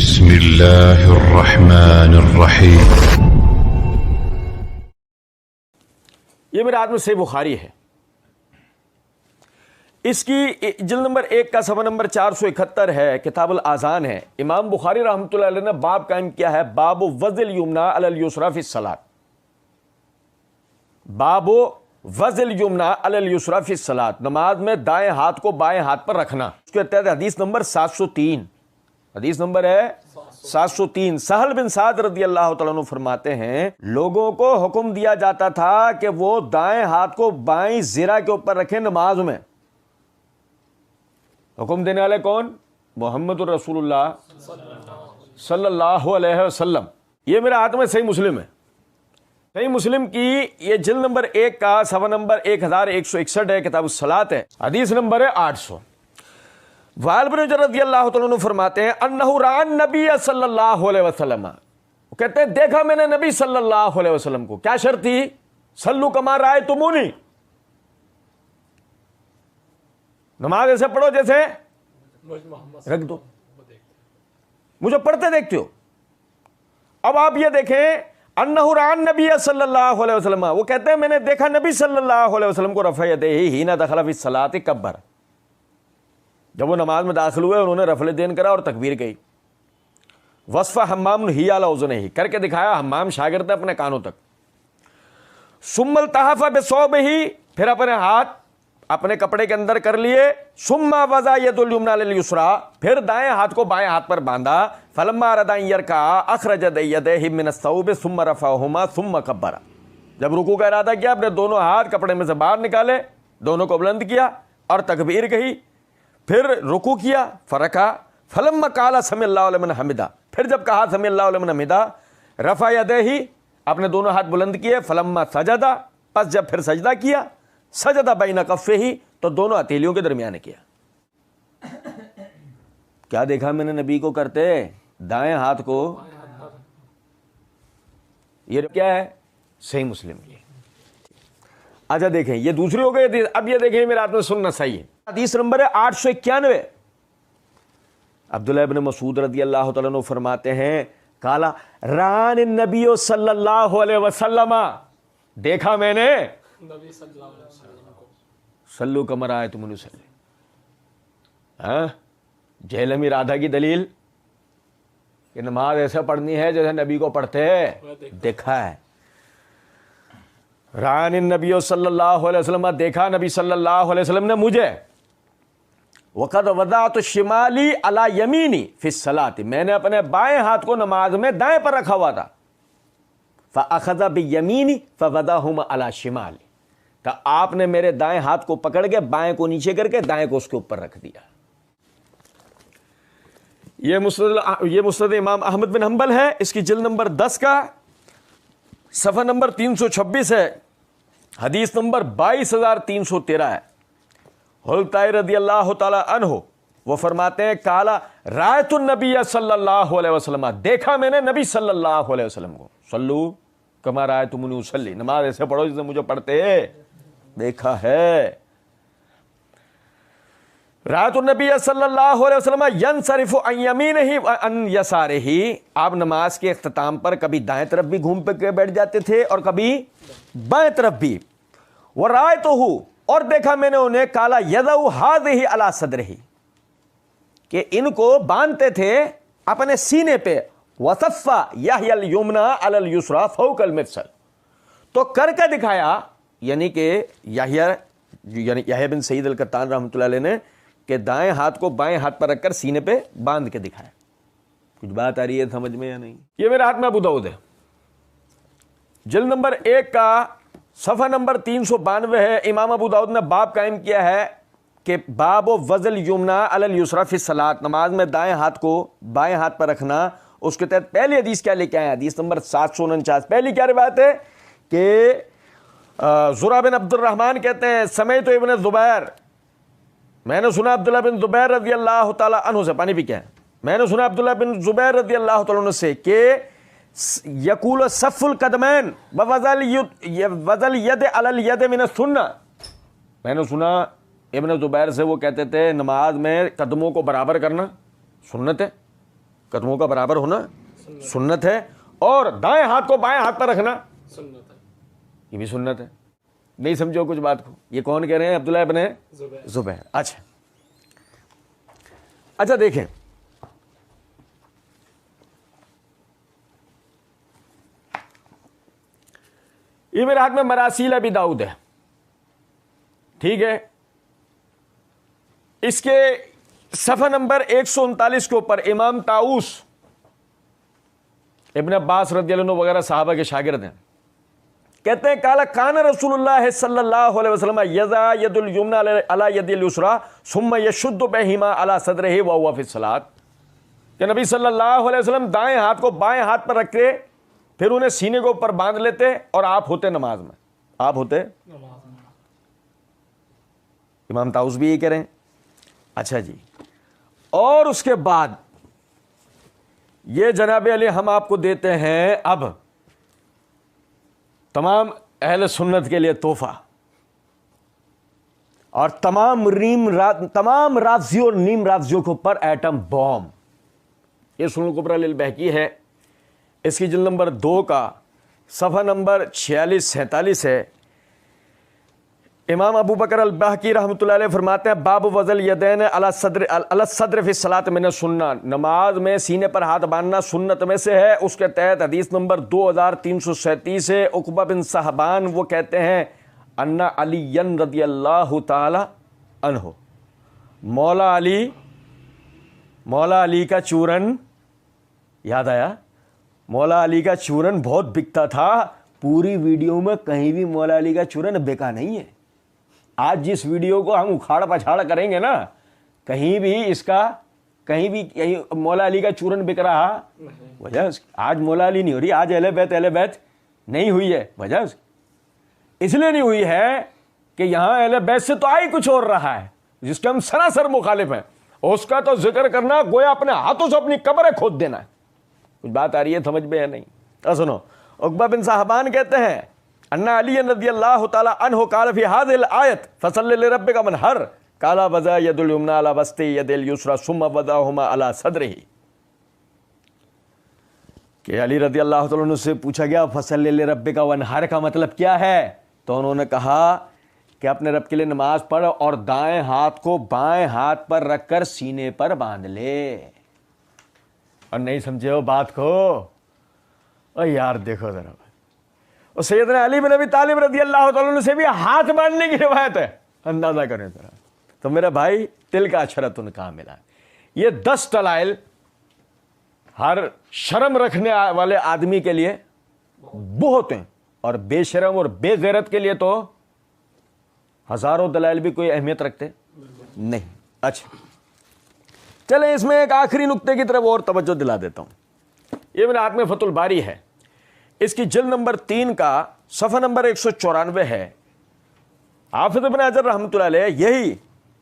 بسم اللہ الرحمن الرحیم۔ یہ میرے ہاتھ میں صحیح بخاری ہے، اس کی جلد نمبر 1 کا صفحہ نمبر 471 ہے، کتاب الاذان ہے۔ امام بخاری رحمۃ اللہ علیہ نے باب قائم کیا ہے، باب وضع الیمنی علی الیسری فی الصلاۃ، باب وضع الیمنی علی الیسری فی الصلاۃ، نماز میں دائیں ہاتھ کو بائیں ہاتھ پر رکھنا۔ اس کے تحت حدیث نمبر 703، حدیث نمبر ہے 703۔ سہل بن سعد رضی اللہ تعالیٰ عنہ فرماتے ہیں، لوگوں کو حکم دیا جاتا تھا کہ وہ دائیں ہاتھ کو بائیں زرہ کے اوپر رکھیں نماز میں۔ حکم دینے والے کون؟ محمد الرسول اللہ صلی اللہ علیہ وسلم۔ یہ میرے ہاتھ میں صحیح مسلم ہے، صحیح مسلم کی یہ جلد نمبر 1 کا صفحہ نمبر 1161 ہے، کتاب الصلاۃ ہے، حدیث نمبر ہے 800۔ وائل بن حجر رضی اللہ تعالیٰ عنہ فرماتے ہیں، انہ رأى النبی صلی اللہ علیہ وسلم، وہ کہتے ہیں دیکھا میں نے نبی صلی اللہ علیہ وسلم کو۔ کیا شرط تھی؟ صلو کما رأیتمونی، نماز ایسے پڑھو جیسے رکھ دو، مجھے پڑھتے دیکھتے ہو۔ اب آپ یہ دیکھیں، انہ رأى النبی صلی اللہ علیہ وسلم، وہ کہتے ہیں میں نے دیکھا نبی صلی اللہ علیہ وسلم کو رفع یدیہ حین دخل فی الصلاۃ کبر، جب وہ نماز میں داخل ہوئے انہوں نے رفع الیدین کرا اور تکبیر کہی۔ وصف حمام ہی علی اذنیہ، کر کے دکھایا حمام شاگرد نے اپنے کانوں تک۔ ثم التحف بثوبہ، پھر اپنے ہاتھ اپنے کپڑے کے اندر کر لیے۔ ثم وضع ید الیمنی علی الیسری، پھر دائیں ہاتھ کو بائیں ہاتھ پر باندھا۔ فلما اراد ان یرکع اخرج یدیہ من الثوب ثم رفعہما ثم کبر، جب رکوع کا ارادہ کیا اپنے دونوں ہاتھ کپڑے میں سے باہر نکالے، دونوں کو بلند کیا اور تکبیر کہی، پھر رکوع کیا، فرکع۔ فلما قال سمع اللہ لمن حمدہ، پھر جب کہا سمع اللہ لمن حمدہ، رفع یدیہ، اپنے دونوں ہاتھ بلند کیے۔ فلما سجدہ، پس جب پھر سجدہ کیا، سجد بین کفیہ، تو دونوں ہتھیلیوں کے درمیان کیا۔ کیا دیکھا میں نے نبی کو کرتے؟ دائیں ہاتھ کو، یہ کیا ہے؟ صحیح مسلم کی۔ اچھا دیکھیں، یہ دوسری ہو گئی۔ اب یہ دیکھیں میرے ہاتھ میں سننا صحیح ہے، حدیث نمبر ہے 891۔ عبداللہ ابن مسعود رضی اللہ تعالیٰ عنہ فرماتے ہیں، قال رآنی النبی صلی اللہ علیہ وسلم، دیکھا میں نے نبی صلی اللہ علیہ وسلم کو، صلو کما رأیتمونی اصلی۔ ہاں، جہلمی ارادہ کی دلیل کہ نماز ایسے پڑھنی ہے جیسے نبی کو پڑھتے دیکھا ہے۔ رآنی النبی صلی اللہ علیہ وسلم، دیکھا نبی صلی اللہ علیہ وسلم نے مجھے۔ وقد وضعت شمالی علی یمینی فی الصلاۃ، میں نے اپنے بائیں ہاتھ کو نماز میں دائیں پر رکھا ہوا تھا۔ فاخذ بیمینی فوضعہما علی شمالی، تو آپ نے میرے دائیں ہاتھ کو پکڑ کے بائیں کو نیچے کر کے دائیں کو اس کے اوپر رکھ دیا۔ یہ مسند امام احمد بن حنبل ہے، اس کی جلد نمبر 10 کا صفحہ نمبر 326 ہے، حدیث نمبر 22313 ہے۔ حلطائی رضی اللہ تعالی عنہ وہ فرماتے ہیں، قال رأیت النبی صلی اللہ علیہ وسلم، دیکھا میں نے نبی صلی اللہ علیہ وسلم کو۔ صلو کما رأیتمونی اصلی، نماز ایسے پڑھو جیسے مجھے پڑھتے دیکھا ہے۔ رأیت النبی صلی اللہ علیہ وسلم ینصرف عن یمینہ وعن یسارہ، آپ نماز کے اختتام پر کبھی دائیں طرف بھی گھوم کے بیٹھ جاتے تھے اور کبھی بائیں طرف بھی۔ ورأیتہ، اور دیکھا میں نے انہیں، قال یضع ہذہ علی صدرہ، کہ ان کو باندھتے تھے اپنے سینے پہ۔ وصف یحیی الیمنی علی الیسری فوق المفصل، تو کر کے دکھایا، یعنی کہ یحییٰ بن سعید القطان رحمۃ اللہ علیہ نے، کہ دائیں ہاتھ کو بائیں ہاتھ پر رکھ کر سینے پہ باندھ کے دکھایا۔ کچھ بات آ رہی ہے سمجھ میں یا نہیں؟ یہ میرے ہاتھ میں ابو داؤد ہے، جلد نمبر 1 کا صفحہ نمبر 392 ہے۔ امام ابو داؤد نے باب قائم کیا ہے کہ باب وضع الیمنی علی الیسری فی الصلاۃ، نماز میں دائیں ہاتھ کو بائیں ہاتھ پر رکھنا۔ اس کے تحت پہلی حدیث کیا لے کے آئے؟ حدیث نمبر 749۔ پہلی کیا روایت ہے کہ زرع بن عبد الرحمن کہتے ہیں، سمعت ابن زبیر، میں نے سنا عبداللہ بن زبیر رضی اللہ تعالی عنہ سے، پانی پی کے میں نے سنا عبداللہ بن زبیر رضی اللہ تعالی عنہ سے کہ یقول صف القدمین ووضع الید علی الید من السنہ، میں نے سنا ابن زبیر سے وہ کہتے تھے نماز میں قدموں کو برابر کرنا سنت ہے۔ قدموں کا برابر ہونا سنت ہے، اور دائیں ہاتھ کو بائیں ہاتھ پر رکھنا سنت ہے. یہ بھی سنت ہے. نہیں سمجھو کچھ بات کو. یہ کون کہہ رہے ہیں؟ عبداللہ ابن زبیر. اچھا دیکھیں، یہ میرے ہاتھ میں مراسیل ابی داؤد ہے، ٹھیک ہے. اس کے صفحہ نمبر 139 کے اوپر امام طاؤس ابن عباس رضی اللہ عنہ وغیرہ صحابہ کے شاگرد ہیں، کہتے ہیں قال کان رسول اللہ صلی اللہ علیہ وسلم یضع ید الیمنی علی ید الیسری ثم یشد بہما علی صدرہ وهو فی الصلاۃ، کہ نبی صلی اللہ علیہ وسلم دائیں ہاتھ کو بائیں ہاتھ پر رکھ کے پھر انہیں سینے کے اوپر باندھ لیتے اور آپ ہوتے نماز میں. آپ ہوتے امام طاؤس بھی یہ کہہ رہے ہیں. اچھا جی، اور اس کے بعد یہ جناب علی ہم آپ کو دیتے ہیں اب تمام اہل سنت کے لیے تحفہ، اور تمام رافضیوں اور نیم رافضیوں کے اوپر ایٹم بوم. یہ سنن الکبریٰ للبہقی ہے، اس کی جلد نمبر 2 کا صفحہ نمبر 46-47 ہے. امام ابو بکر البہقی رحمۃ اللہ علیہ فرماتے ہیں باب وضع الیدین علی الصدر فی الصلاۃ من السنہ، نماز میں سینے پر ہاتھ باندھنا سنت میں سے ہے. اس کے تحت حدیث نمبر 2337 ہے. عقبہ بن صحبان وہ کہتے ہیں ان علی رضی اللہ تعالی عنہ، مولا علی کا چورن یاد آیا؟ مولا علی کا چورن بہت بکتا تھا. پوری ویڈیو میں کہیں بھی مولا علی کا چورن بکا نہیں ہے. آج جس ویڈیو کو ہم اکھاڑ پچھاڑ کریں گے نا، کہیں بھی مولا علی کا چورن بک رہا، وجہ آج مولا علی نہیں ہو رہی، آج اہل بیت نہیں ہوئی ہے. وجہ اس لیے نہیں ہوئی ہے کہ یہاں اہل بیت سے تو آئی کچھ اور رہا ہے جس کے ہم سراسر مخالف ہیں. اس کا تو ذکر کرنا گویا اپنے ہاتھوں سے اپنی قبریں کھود دینا ہے. کچھ بات آ رہی ہے سمجھ میں یا نہیں؟ سنو، عقبہ بن صحبان کہتے ہیں ان علی رضی اللہ تعالی عنہ قال فی هذه الآیت فصل لربک وانحر قال وضع ید الیمنی علی وسط ید الیسری ثم وضعهما علی صدرہ، کہ علی رضی اللہ تعالی عنہ سے پوچھا گیا فصل لربک وانحر کا مطلب کیا ہے، تو انہوں نے کہا کہ اپنے رب کے لیے نماز پڑھ اور دائیں ہاتھ کو بائیں ہاتھ پر رکھ کر سینے پر باندھ لے. اور نہیں سمجھے ہو بات کو؟ اور یار دیکھو ذرا، اور سیدنا علی بن ابی طالب رضی اللہ تعالیٰ عنہ سے بھی ہاتھ باندھنے کی روایت ہے. اندازہ کریں ذرا. تو میرے بھائی تل کا عشرۃ کاملہ، یہ 10 دلائل ہر شرم رکھنے والے آدمی کے لیے بہت ہیں، اور بے شرم اور بے غیرت کے لیے تو ہزاروں دلائل بھی کوئی اہمیت رکھتے نہیں. اچھا چلیں، اس میں ایک آخری نقطے کی طرف اور توجہ دلا دیتا ہوں. یہ میرے ہاتھ میں فتح الباری ہے، اس کی جلد نمبر 3 کا صفحہ نمبر 194 ہے. حافظ ابن حجر رحمۃ اللہ علیہ یہی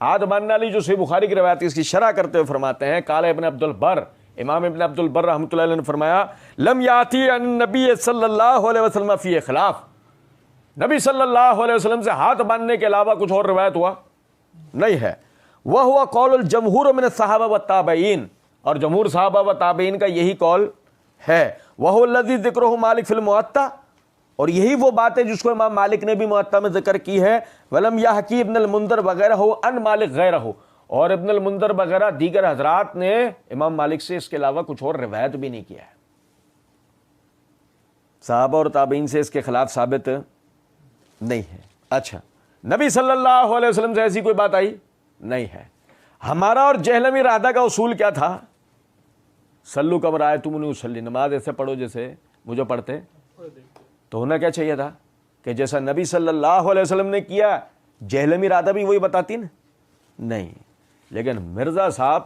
ہاتھ باندھنے والی جو صحیح بخاری کی روایت اس کی شرح کرتے ہوئے فرماتے ہیں قال ابن عبد البر، امام ابن عبد البر رحمۃ اللہ علیہ نے فرمایا لم یاتی ان نبی صلی اللہ علیہ وسلم فی خلاف، نبی صلی اللہ علیہ وسلم سے ہاتھ باندھنے کے علاوہ کچھ اور روایت ہوا نہیں ہے. وہ ہوا قول الجمہور من الصحابہ والتابعین، اور جمہور صحابہ و تابعین کا یہی قول ہے. وہ الذی ذکرہ مالک فی الموطا، اور یہی وہ بات ہے جس کو امام مالک نے بھی موطا میں ذکر کی ہے. ولم یحکی ابن المنذر وغیرہ ان مالک غیرہ، اور ابن المنذر وغیرہ دیگر حضرات نے امام مالک سے اس کے علاوہ کچھ اور روایت بھی نہیں کیا ہے. صحابہ اور تابعین سے اس کے خلاف ثابت نہیں ہے. اچھا، نبی صلی اللہ علیہ وسلم سے ایسی کوئی بات آئی نہیں ہے. ہمارا اور جہلمی رادہ کا اصول کیا تھا؟ سلو کم رأیتمونی اصلی، نماز ایسے پڑھو جیسے مجھے پڑھتے. تو ہونا کیا چاہیے تھا کہ جیسا نبی صلی اللہ علیہ وسلم نے کیا جہلمی رادہ بھی وہی بتاتی نا؟ نہیں، لیکن مرزا صاحب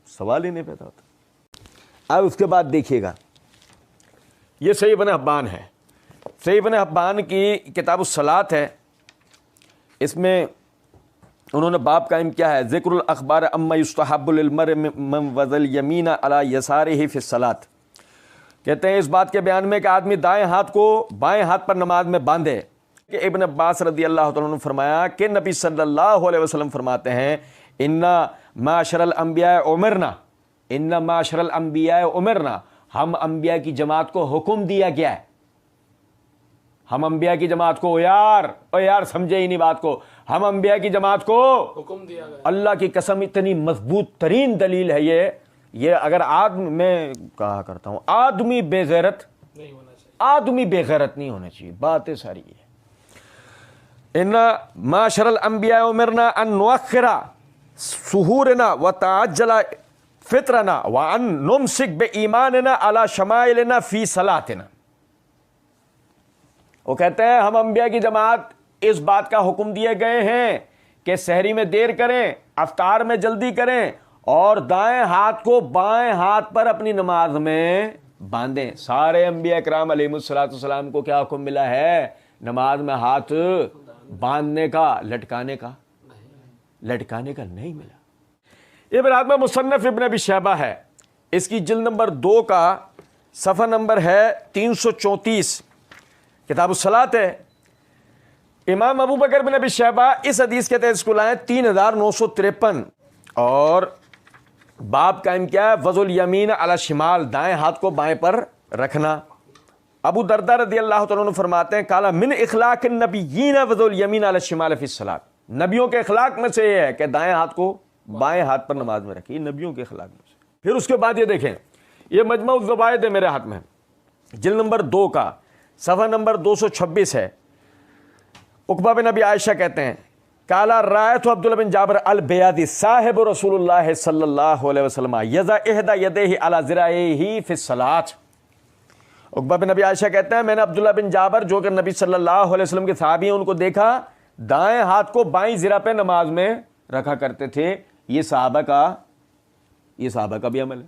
سوال ہی نہیں پیدا ہوتا. اب اس کے بعد دیکھیے گا، یہ صحیح ابن حبان ہے. صحیح ابن حبان کی کتاب الصلاۃ ہے، اس میں انہوں نے باب قائم کیا ہے ذکر الاخبار اما یستحب للمرء من وضع الیمین علی یسارہ فی الصلاۃ. کہتے ہیں اس بات کے بیان میں کہ آدمی دائیں ہاتھ کو بائیں ہاتھ پر نماز میں باندھے، کہ ابن عباس رضی اللہ تعالیٰ عنہ فرمایا کہ نبی صلی اللہ علیہ وسلم فرماتے ہیں انا معاشر الانبیاء امرنا، ان معاشر الانبیاء امرنا، ہم انبیاء کی جماعت کو حکم دیا گیا ہے. ہم انبیاء کی جماعت کو یار سمجھے ہی نہیں بات کو. ہم انبیاء کی جماعت کو حکم دیا گیا. اللہ کی قسم اتنی مضبوط ترین دلیل ہے یہ اگر میں کہا کرتا ہوں آدمی بے غیرت نہیں ہونا چاہیے. آدمی بے غیرت نہیں ہونا چاہیے. باتیں ساری ہے. ان معاشر الانبیاء امرنا ان نؤخر سحورنا وتعجل فطرنا وان نمسک بایماننا علی شمائلنا فی صلاتنا. وہ کہتے ہیں ہم انبیاء کی جماعت اس بات کا حکم دیے گئے ہیں کہ سحری میں دیر کریں، افطار میں جلدی کریں، اور دائیں ہاتھ کو بائیں ہاتھ پر اپنی نماز میں باندھیں. سارے انبیاء کرام علیہ الصلوۃ والسلام کو کیا حکم ملا ہے؟ نماز میں ہاتھ باندھنے کا، لٹکانے کا نہیں ملا. یہ برات میں مصنف ابن ابی شیبہ ہے، اس کی جلد نمبر 2 کا صفحہ نمبر ہے 334، کتاب الصلاۃ ہے. امام ابو بکر بن ابی شیبہ اس حدیث کے تحت اس کو لائیں 3953، اور باب قائم کیا ہے وضع الیمین علی الشمال، دائیں ہاتھ کو بائیں پر رکھنا. ابو دردہ رضی اللہ تعالیٰ عنہ فرماتے ہیں قال من اخلاق النبیین وضع الیمین علی الشمال فی الصلاۃ. نبیوں کے اخلاق میں سے یہ ہے کہ دائیں ہاتھ کو بائیں ہاتھ پر نماز میں رکھیے. نبیوں کے اخلاق میں سے. پھر اس کے بعد یہ دیکھیں، یہ مجمع الزوائد ہے میرے ہاتھ میں، جلد نمبر 2 کا صفحہ نمبر 226 ہے. عقبہ بن ابی عائشہ کہتے ہیں قال رأیت عبداللہ بن جابر البیادی صاحب رسول اللہ صلی اللہ علیہ وسلم یضع احدی یدیہ علی ذراعیہ فی الصلاۃ. عقبہ بن ابی عائشہ کہتے ہیں میں نے عبداللہ بن جابر جو کہ نبی صلی اللہ علیہ وسلم کے صحابی ہیں ان کو دیکھا دائیں ہاتھ کو بائیں ذرا پہ نماز میں رکھا کرتے تھے. یہ صحابہ کا بھی عمل ہے.